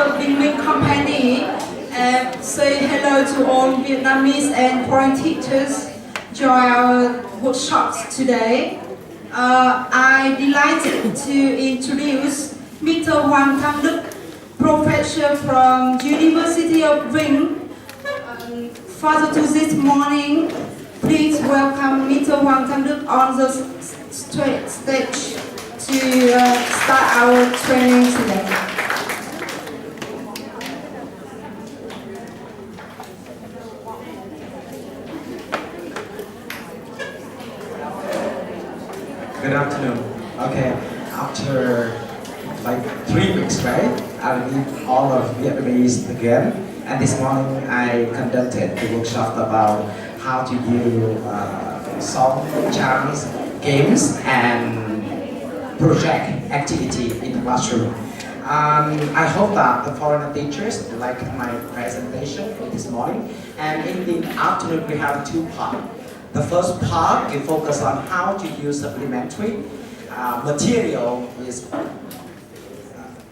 the Big company and say hello to all Vietnamese and foreign teachers join our workshops today. I'm delighted to introduce Mr. Hoàng Thăng Đức, professor from University of Vinh. Further to this morning, please welcome Mr. Hoàng Thăng Đức on the stage to start our training today. Good afternoon. Okay, after like 3 weeks, right? I will meet all of Vietnamese again. And this morning I conducted the workshop about how to use song, chants, games, and project activity in the classroom. I hope that the foreigner teachers like my presentation this morning. And in the afternoon we have 2 parts. The first part we focus on how to use supplementary material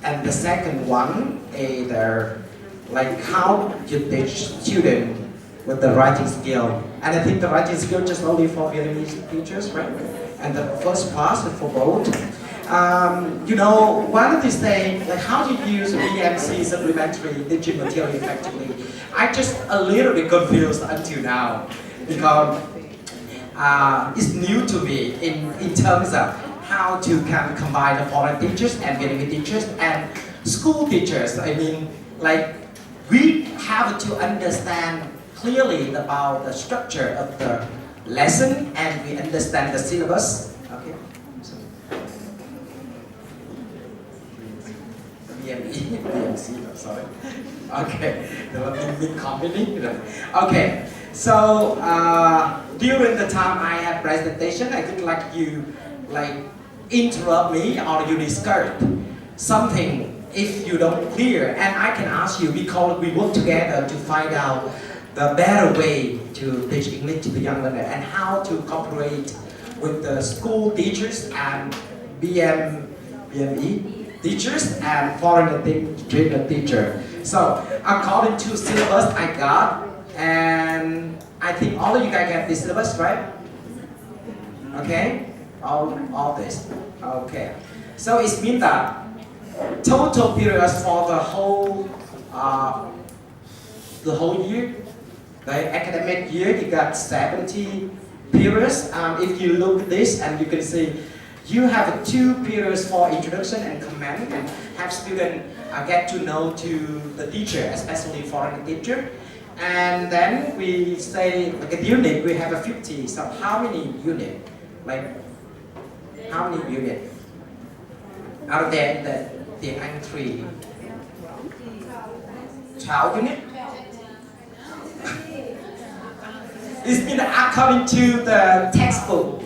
and the second one is like how you teach students with the writing skill. And I think the writing skill just only for Vietnamese teachers, right? And the first part is for both. You know, why don't you say like how to use VMC supplementary teaching material effectively? I just a little bit confused until now because it's new to me in terms of how to combine the foreign teachers and Vietnamese teachers and school teachers. I mean, like we have to understand clearly about the structure of the lesson and we understand the syllabus. Okay. VMC, sorry. Okay, the big company. Okay. So during the time I have presentation, I would like you interrupt me or you discuss something if you don't clear, and I can ask you because we work together to find out the better way to teach English to the young learner and how to cooperate with the school teachers and BME teachers and foreign trainer teacher. So according to syllabus I got. And I think all of you guys have this syllabus, right? Okay? All this. Okay. So it means that total periods for the whole year, the academic year, you got 70 periods. If you look at this and you can see you have 2 periods for introduction and comment and have students get to know to the teacher, especially foreign teacher. And then we say, like a unit, we have a 50. So how many units? Like, how many units? Out there, the Anh 3. 12 units? It's been according to the textbook.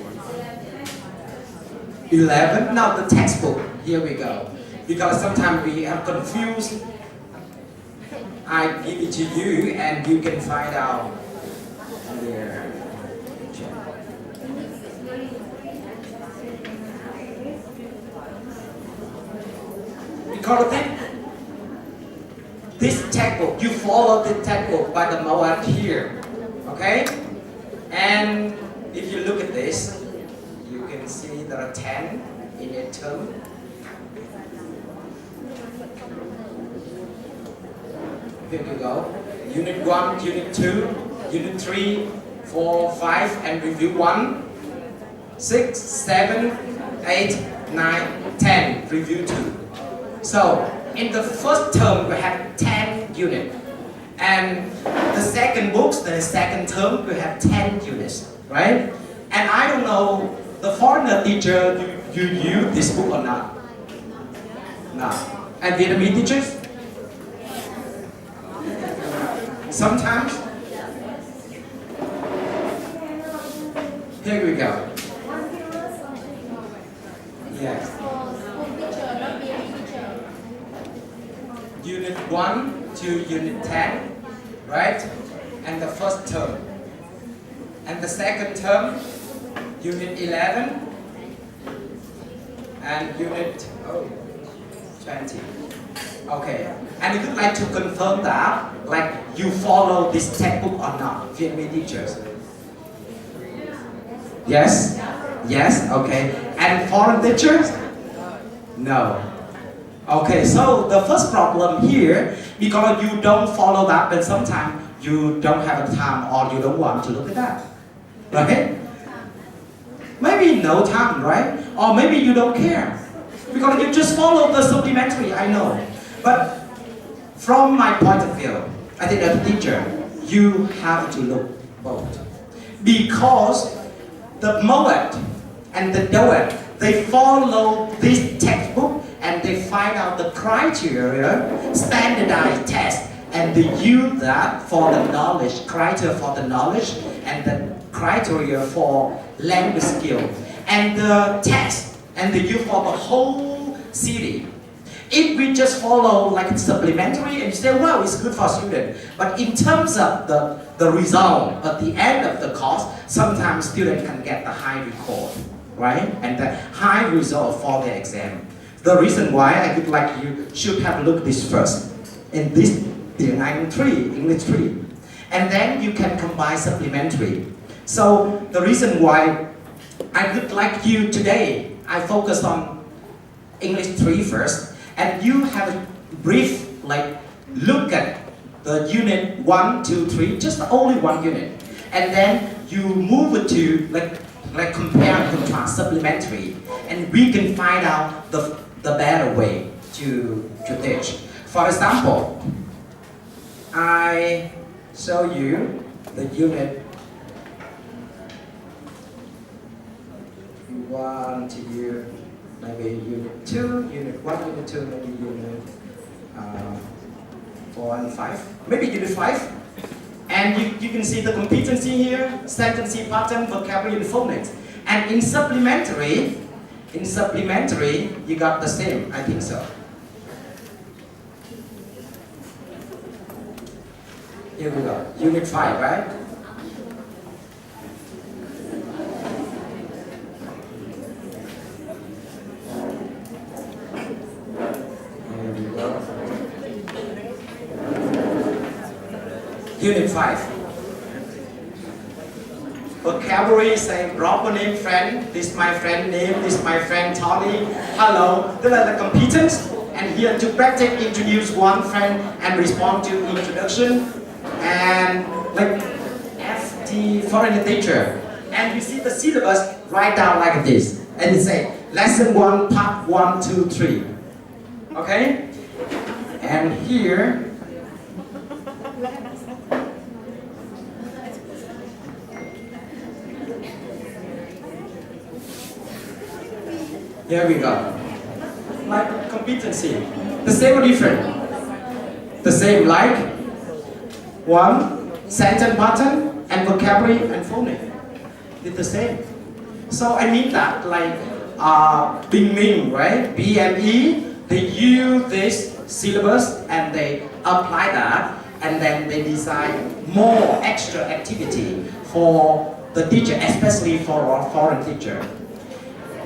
11? Now the textbook. Here we go. Because sometimes we are confused. I give it to you and you can find out there. Because of that, this textbook, you follow the textbook by the mouth here, okay? And if you look at this, you can see there are 10 in a term. Here you go. Unit 1, Unit 2, Unit 3, 4, 5, and review 1, 6, 7, 8, 9, 10, review 2. So, in the first term, we have 10 units. And the second books, the second term, we have 10 units, right? And I don't know, the foreigner teacher, you use this book or not? No. And Vietnamese teachers? Sometimes. Here we go. Yes. Unit 1 to Unit 10, right? And the first term. And the second term, Unit 11 and Unit 20. Okay. And I would like to confirm that, like, you follow this textbook or not, Vietnamese teachers? Yes? Yes? Okay. And foreign teachers? No. Okay, so the first problem here, because you don't follow that, then sometimes you don't have the time or you don't want to look at that. Right? Maybe no time, right? Or maybe you don't care. Because you just follow the supplementary, I know. But from my point of view, I think as a teacher, you have to look both. Because the MOET and the DOET, they follow this textbook and they find out the criteria, standardized test, and they use that for the knowledge, criteria for the knowledge, and the criteria for language skill. And the test, and they use for the whole city. If we just follow like supplementary and you say, well, it's good for students, but in terms of the result at the end of the course, sometimes students can get the high record, right? And the high result for the exam. The reason why I would like you should have looked this first, in this English 3, and then you can combine supplementary. So the reason why I would like you today, I focus on English 3 first, and you have a brief like look at the unit 1, 2, 3, just only one unit, and then you move it to like compare and contrast supplementary, and we can find out the better way to teach. For example, I show you the unit 1 to you, maybe unit 2, unit 1, unit 2, maybe unit 4 and 5, maybe unit 5. And you can see the competency here, sentence pattern, vocabulary, and phonics. And in supplementary, you got the same, I think so. Here we go, unit 5, right? Here we go. Unit 5. Vocabulary saying proper name, friend, this is my friend name, this is my friend Tony, hello. These are the competence, and here to practice introduce one friend and respond to introduction, and like FT foreign teacher. And you see the syllabus write down like this, and it say lesson 1, part 1, 2, 3. Okay? And here we go. Like competency. The same or different? The same, like one, sentence pattern, and vocabulary and phonics. It's the same. So I mean that like Bing Ming, right? BME, they use this syllabus and they apply that, and then they design more extra activity for the teacher, especially for our foreign teacher.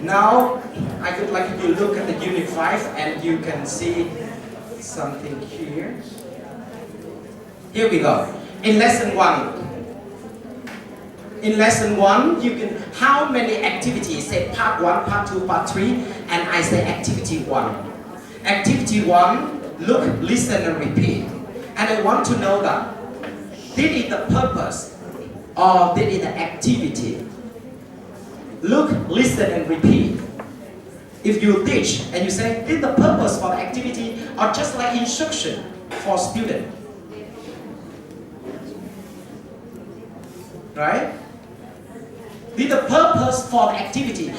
Now, I would like you to look at the unit 5 and you can see something here. Here we go. In lesson 1. In lesson 1, you can, how many activities? Say part 1, part 2, part 3, and I say activity 1. Activity 1, look, listen and repeat. And I want to know that, did it the purpose or did it the activity? Look, listen and repeat. If you teach and you say, did the purpose for the activity or just like instruction for student? Right? Did the purpose for the activity?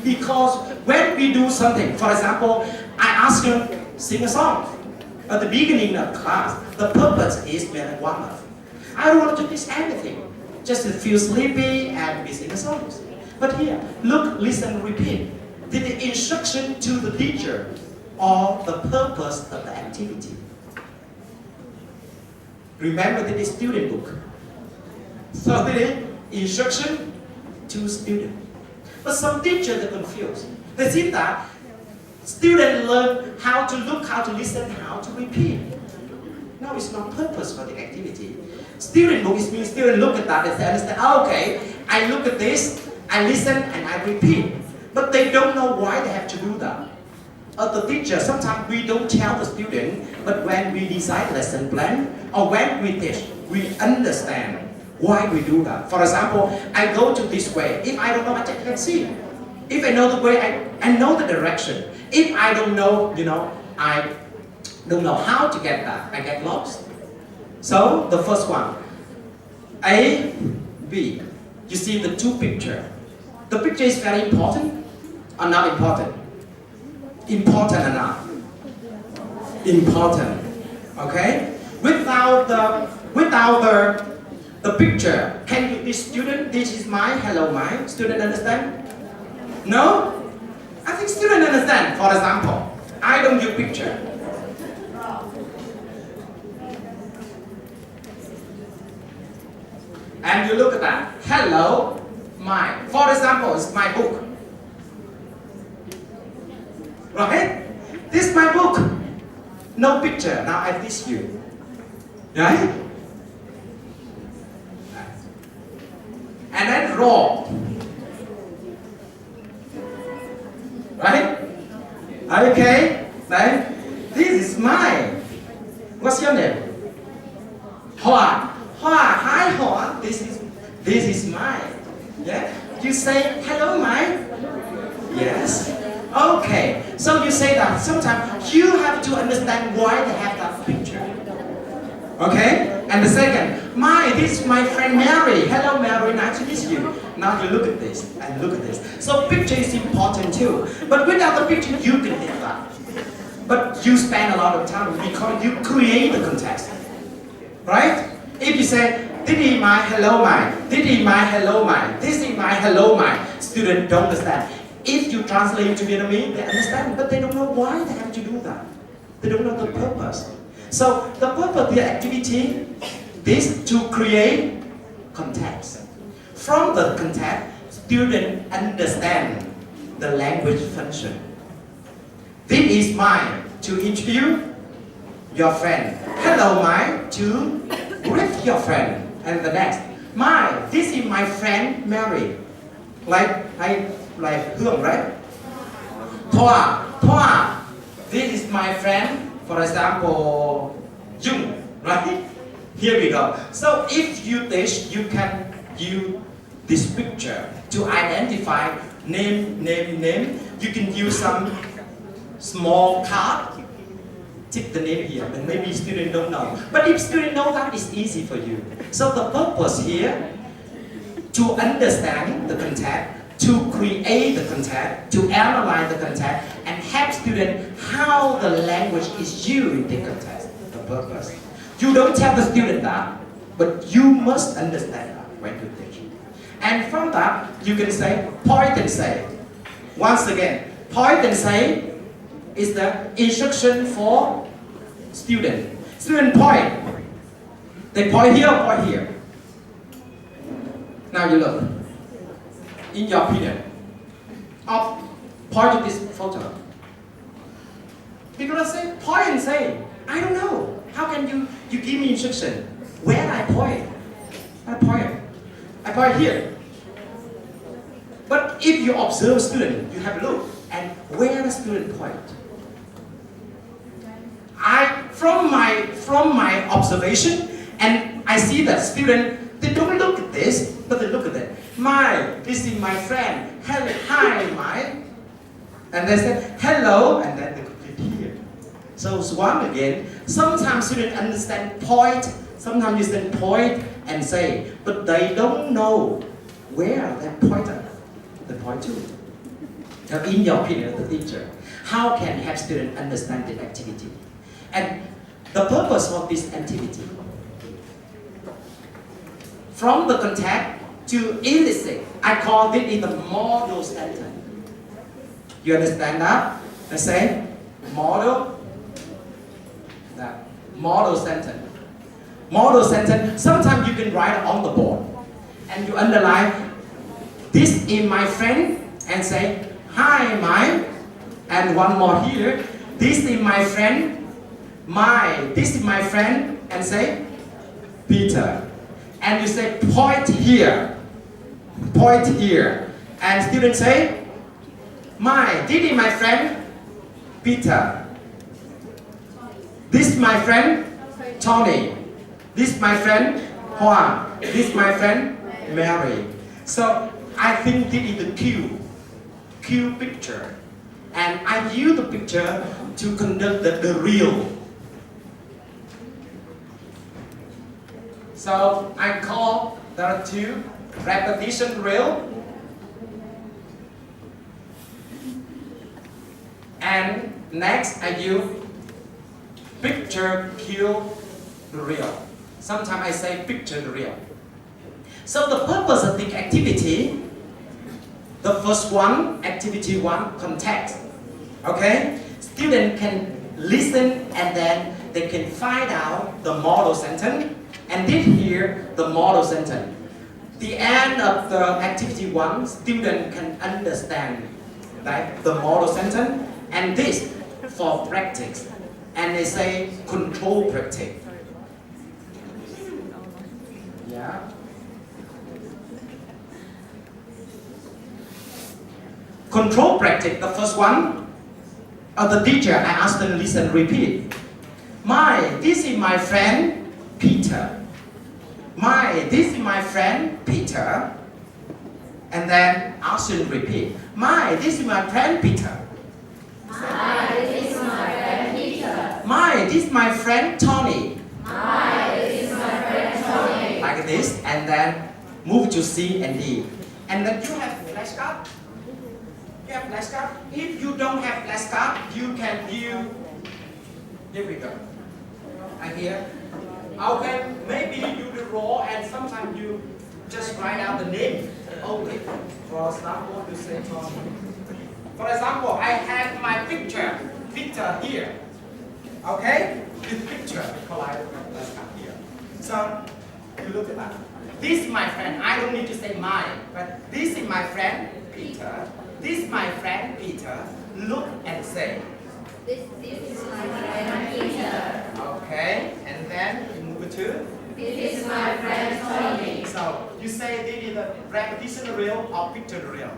Because when we do something, for example, I ask you sing a song. At the beginning of class, the purpose is very warm-up. I don't want to teach anything. Just to feel sleepy and we sing the songs. But here, look, listen, repeat. Did the instruction to the teacher or the purpose of the activity? Remember that it's student book. So did it instruction to student. But some teachers are confused. They see that Students learn how to look, how to listen, how to repeat. No, it's not purpose for the activity. Student look, it means student look at that and they understand, oh, okay, I look at this, I listen and I repeat. But they don't know why they have to do that. As the teacher, sometimes we don't tell the student, but when we design lesson plan or when we teach, we understand why we do that. For example, I go to this way. If I don't know, I can see. If I know the way, I know the direction. If I don't know, I don't know how to get that. I get lost. So the first one, A, B. You see the two pictures. The picture is very important or not important? Important enough. Important. Okay? Without the picture, can you, this student, this is my, hello my, student understand? No? I think student understand. For example, I don't use picture. And you look at that. Hello, my. For example, it's my book. Right? This is my book. No picture. Now I teach you. Right? And then raw. Right? Okay? Then this is mine. What's your name? Hoa. Hoa. Hi Hoa. This is mine. Yeah? You say hello mine? Yes. Okay. So you say that sometimes you have to understand why they have that picture. Okay? And the second, this is my friend Mary. Hello Mary, nice to meet you. Now you look at this and look at this. So picture is important too. But without the picture, you can hit that. But you spend a lot of time because you create the context. Right? If you say, this is my hello my, this is my hello my, this is my hello my, students don't understand. If you translate into Vietnamese, they understand, but they don't know why they have to do that. They don't know the purpose. So the purpose of the activity is to create context. From the context, students understand the language function. This is mine to introduce your friend. Hello, mine to greet your friend. And the next, this is my friend Mary. Like Hương, right? Thoa. This is my friend. For example, Jung, right? Here we go. So if you teach, you can use this picture to identify name. You can use some small card. Tick the name here, and maybe student don't know. But if student know that, it's easy for you. So the purpose here, to understand the context, to create the context, to analyze the context, and help students how the language is used in the context, the purpose. You don't tell the student that, but you must understand that when you teach. And from that, you can say, point and say. Once again, point and say is the instruction for student. Student point. They point here or point here. Now you look. In your opinion, point to this photo. You're gonna say point and say, I don't know. How can you give me instruction? Where I point? I point here. But if you observe student, you have a look and where the student point. From my observation, and I see that student, they don't look at this, but they look at that. This is my friend. Hi, and they say hello, and then they complete here. So one again. Sometimes students understand point. Sometimes you say point and say, but they don't know where that pointer, the point to. Now, in your opinion, the teacher, how can you help students understand the activity? And the purpose of this activity, from the context to elicit, I call this the model sentence. You understand that? I say model sentence. Model sentence. Sometimes you can write on the board, and you underline, this is my friend, and say, hi, my, And one more here. This is my friend. This is my friend. And say, Peter. And you say, point here. Point here. And students say, this is my friend, Peter. This is my friend, Tony. This is my friend, Juan. This is my friend, Mary. So I think this is the cue picture. And I use the picture to conduct the real. So I call there are two repetition real and next I use picture cue the real. Sometimes I say picture the real. So the purpose of the activity, the first one, activity 1, context. Okay? Student can listen and then they can find out the model sentence and did hear the model sentence. The end of the activity 1, student can understand that the model sentence and this for practice. And they say control practice. Yeah. Control practice, the first one. The teacher, I asked them listen, repeat. This is my friend Peter. This is my friend Peter. And then ask them repeat. This is my friend Peter. This is my friend Peter. This is my friend Tony. This is my friend Tony. Like this, and then move to C and D. And then you have flashcard. You have flashcard. If you don't have flashcard, you can view. Here we go. I hear. Okay, maybe you do the raw and sometimes you just write out the name only. For example, you say for example, I have my picture here. Okay? This picture, because I have flashcard here. So you look at that. This is my friend. I don't need to say mine, but this is my friend Peter. This is my friend Peter. Look and say. This is my friend Peter. Okay, and then you move it to. This is my friend Tony. So you say this is a repetition real or picture real.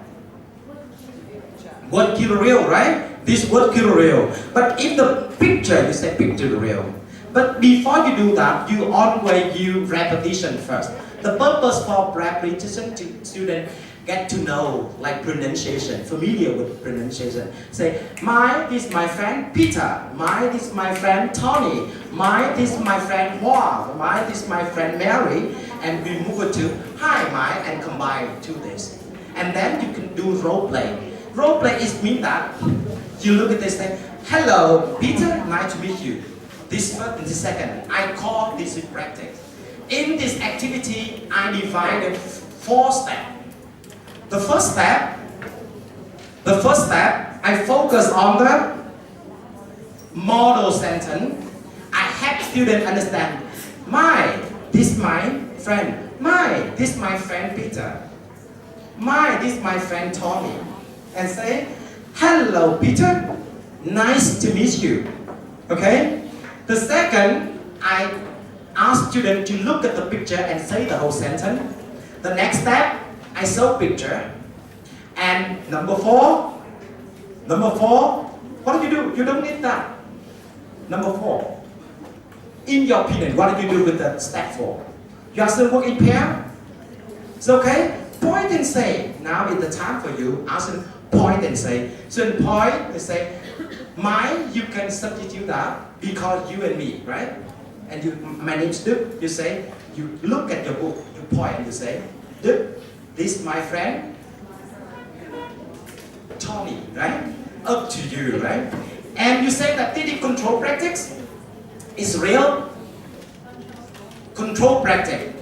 Word kill real, right? This word kill real. But if the picture, you say picture real. But before you do that, you always use repetition first. The purpose for repetition to students get to know, like pronunciation, familiar with pronunciation. Say, this is my friend Peter. This is my friend Tony. This is my friend Juan. This is my friend Mary. And we move it to hi, and combine to this. And then you can do role play. Role play is mean that you look at this thing. Hello, Peter. Nice to meet you. This first and the second. I call this practice. In this activity, I divided 4 steps. The first step, I focus on the model sentence. I help students understand. This is my friend. This is my friend Peter. This is my friend Tony. And say, hello Peter, nice to meet you. Okay? The second, I ask students to look at the picture and say the whole sentence. The next step, I show picture. And number four, what do you do? You don't need that. Number 4, in your opinion, what do you do with the step 4? You are still working pair? It's okay? Point and say. Now is the time for you. Ask them, point and say. So in point, they say, you can substitute that because you and me, right? And my name's Duke. You say, you look at your book, you point and you say, Duke, this is my friend Tony, right? Up to you, right? And you say that this control practice is real control practice,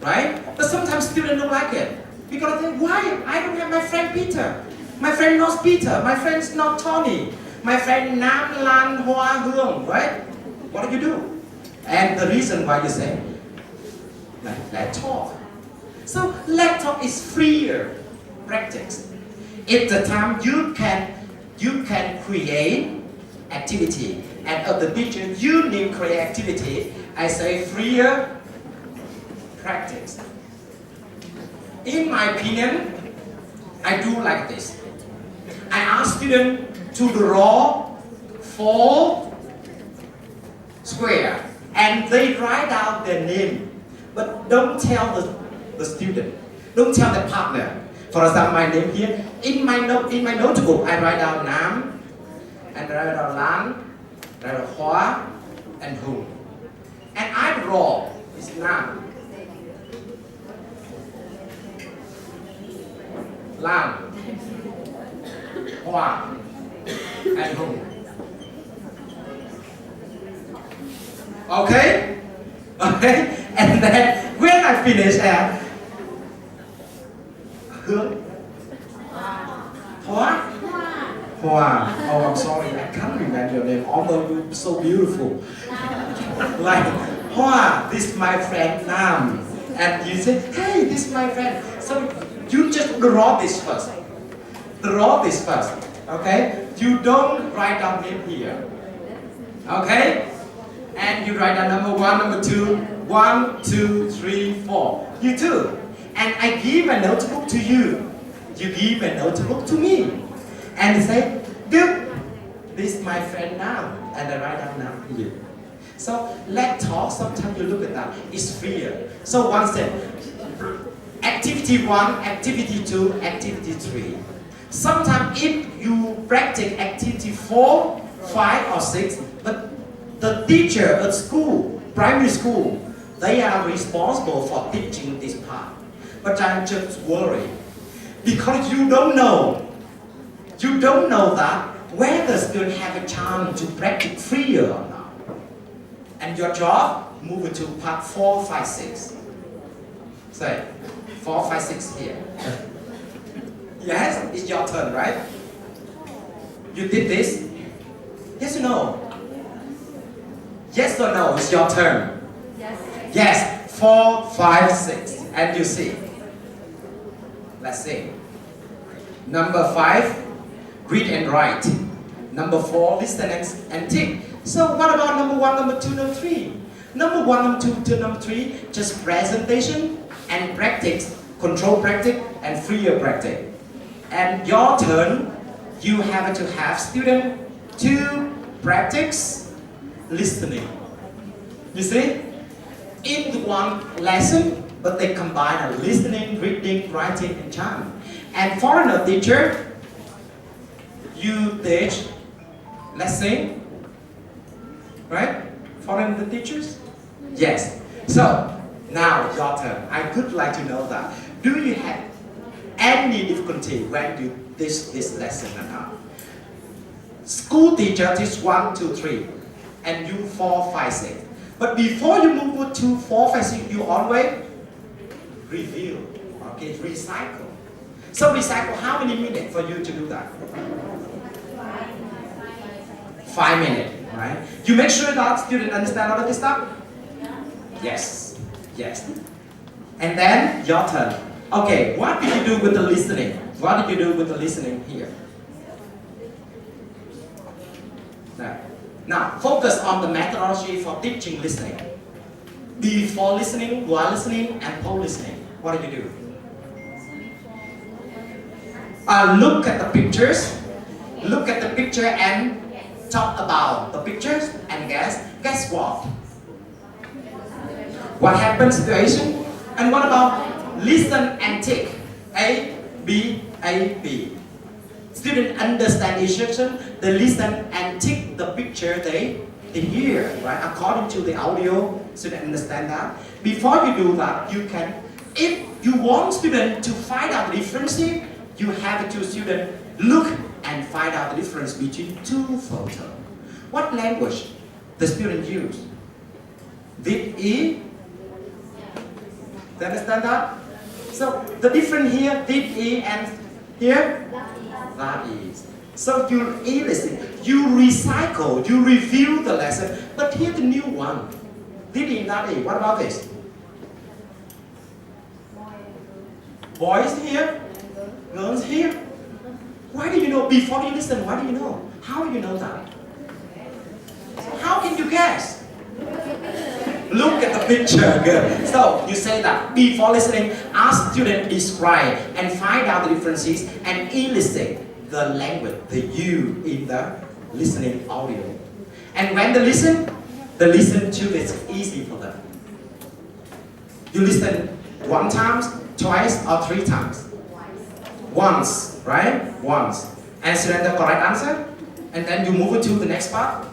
right? But sometimes students don't like it. Because they think, why? I don't have my friend Peter. My friend not Peter. My friend's not Tony. My friend Nam Lan Hoa Hương, right? What do you do? And the reason why you say, let's talk. So let's talk is freer practice. It's the time you can you can create activity. And of the teacher, you need create activity. I say freer practice. In my opinion, I do like this. I ask students to draw 4 square and they write down their name. But don't tell the student, don't tell the partner. For example, my name here, in my notebook, I write down Nam, and I write down Lan, I write down Hoa, and Hung. And I draw is Nam, Lan, Hoa, and Hung. Okay? Okay? And then when I finish Hướng, Hoa, Hoa. Oh, I'm sorry, I can't remember your name, although you're so beautiful. Like, Hoa, this is my friend Nam. And you say, hey, this is my friend. So you just draw this first. Draw this first. Okay? You don't write down name here. Okay? And you write down number 1, number 2, 1, 2, 3, 4. You too. And I give a notebook to you. You give a notebook to me. And say, good. This is my friend now. And I write down now here. So let's talk. Sometimes you look at that. It's freer. So one step. Activity 1, activity 2, activity 3. Sometimes if you practice activity 4, 5 or 6, but the teacher at school, primary school, they are responsible for teaching this part. But I'm just worried because you don't know that whether students have a chance to practice freer or not. And your job, move it to part 4, 5, 6. Say, 4, 5, 6 here. Yes, it's your turn, right? You did this? Yes or no? Yes or no? It's your turn. Yes. Yes, 4, 5, 6. And you see. Let's see. Number 5, read and write. Number 4, listen and think. So what about number 1, number 2, number 3? Number 1, number 2, number 3, just presentation and practice, control practice and freer practice. And your turn, you have to have student to practice listening. You see? In one lesson, but they combine a listening, reading, writing, and chanting. And foreigner teacher, you teach, let's sing, right? Foreigner teachers? Yes. So, now your turn. I would like to know that. Do you have any difficulty when you teach this lesson or not? School teacher teach 1, 2, 3, and you 4, 5, 6. But before you move to 4, 5, 6, you always review, okay, recycle. So recycle, how many minutes for you to do that? 5 minutes, right? You make sure that students understand all of this stuff? Yes, yes. And then your turn. Okay, what did you do with the listening? What did you do with the listening here? Now, focus on the methodology for teaching listening. Before listening, while listening, and post listening. What do you do? Look at the pictures. Look at the picture and talk about the pictures and guess what? What happened situation? And what about listen and take? A, B, A, B. Students understand instruction, they listen and take the picture they hear, right? According to the audio, students understand that. Before you do that, you can, if you want students to find out the difference, you have to students look and find out the difference between 2 photos. What language the student use? Did E? Do you understand that? So the difference here, did E and here? That is. So you listen, you recycle, you review the lesson, but here's the new one. Did E, that E. What about this? Boys here, girls here. Why do you know? Before you listen, why do you know? How do you know that? How can you guess? Look at the picture, good. So you say that before listening, ask student describe and find out the differences and elicit the language, the you in the listening audio. And when they listen to is easy for them. You listen one time, twice, or three times. Once, right? Once. And select the correct answer, and then you move it to the next part.